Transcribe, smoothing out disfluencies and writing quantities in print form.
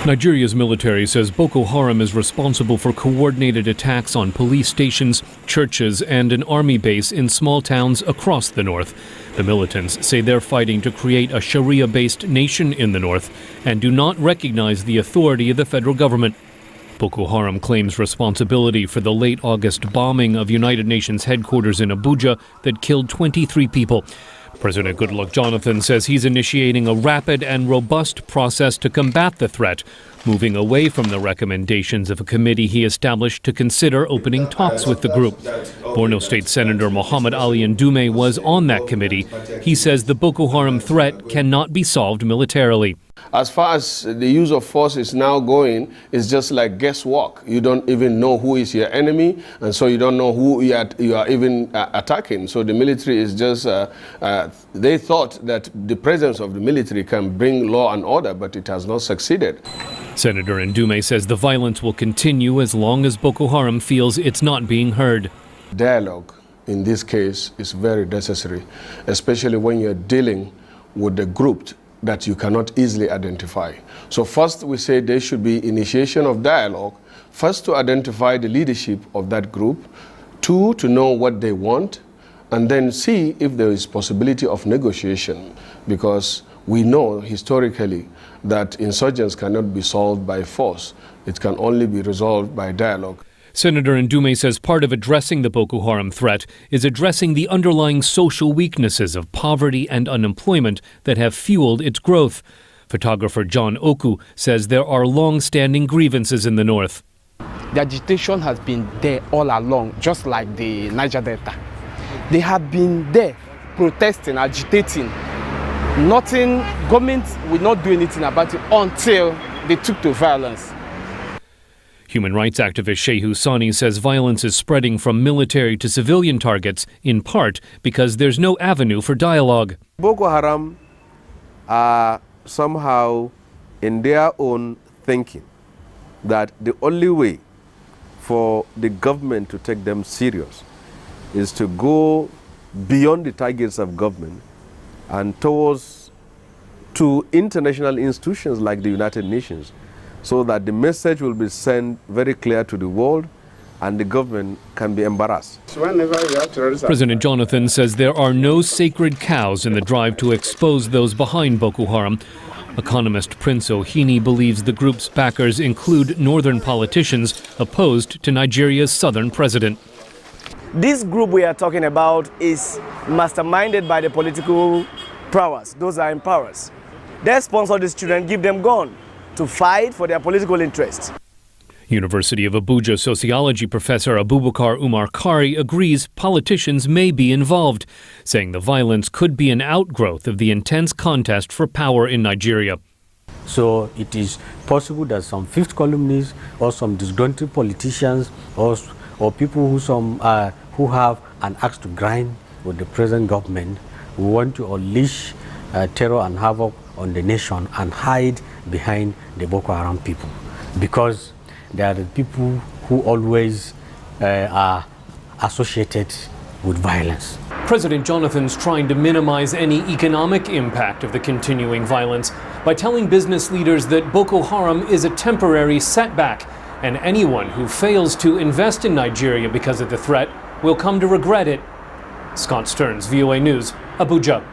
Nigeria's military says Boko Haram is responsible for coordinated attacks on police stations, churches, and an army base in small towns across the north. The militants say they're fighting to create a Sharia-based nation in the north and do not recognize the authority of the federal government. Boko Haram claims responsibility for the late August bombing of United Nations headquarters in Abuja that killed 23 people. President Goodluck Jonathan says he's initiating a rapid and robust process to combat the threat, moving away from the recommendations of a committee he established to consider opening talks with the group. BORNO State Senator Mohammed Ndume was on that committee. He says the Boko Haram threat cannot be solved militarily. As far as the use of force is now going, it's just like guesswork. You don't even know who is your enemy, and so you don't know who you are even attacking. So the military is just, they thought that the presence of the military can bring law and order, but it has not succeeded. Senator Ndume says the violence will continue as long as Boko Haram feels it's not being heard. Dialogue in this case is very necessary, especially when you're dealing with a group that you cannot easily identify. So first we say there should be initiation of dialogue, first to identify the leadership of that group, two, to know what they want, and then see if there is possibility of negotiation, because we know historically that insurgents cannot be solved by force. It can only be resolved by dialogue. Senator Ndume says part of addressing the Boko Haram threat is addressing the underlying social weaknesses of poverty and unemployment that have fueled its growth. Photographer John Oku says there are long-standing grievances in the north. The agitation has been there all along, just like the Niger Delta. They have been there protesting, agitating. Nothing, government will not do anything about it until they took to violence. Human rights activist Shehu Sani says violence is spreading from military to civilian targets, in part because there's no avenue for dialogue. Boko Haram are somehow in their own thinking that the only way for the government to take them serious is to go beyond the targets of government and towards to international institutions like the United Nations, so that the message will be sent very clear to the world and the government can be embarrassed. President Jonathan says there are no sacred cows in the drive to expose those behind Boko Haram. Economist Prince Ohini believes the group's backers include northern politicians opposed to Nigeria's southern president. This group we are talking about is masterminded by the political powers, those are in powers. They sponsor these children, give them gun to fight for their political interests. University of Abuja sociology professor Abubakar Umar Kari agrees politicians may be involved, saying the violence could be an outgrowth of the intense contest for power in Nigeria. So it is possible that some fifth columnists or some disgruntled politicians or people who have an axe to grind with the present government who want to unleash terror and havoc on the nation and hide behind the Boko Haram people, because they are the people who always are associated with violence. President Jonathan's trying to minimize any economic impact of the continuing violence by telling business leaders that Boko Haram is a temporary setback, and anyone who fails to invest in Nigeria because of the threat will come to regret it. Scott Stearns, VOA News, Abuja.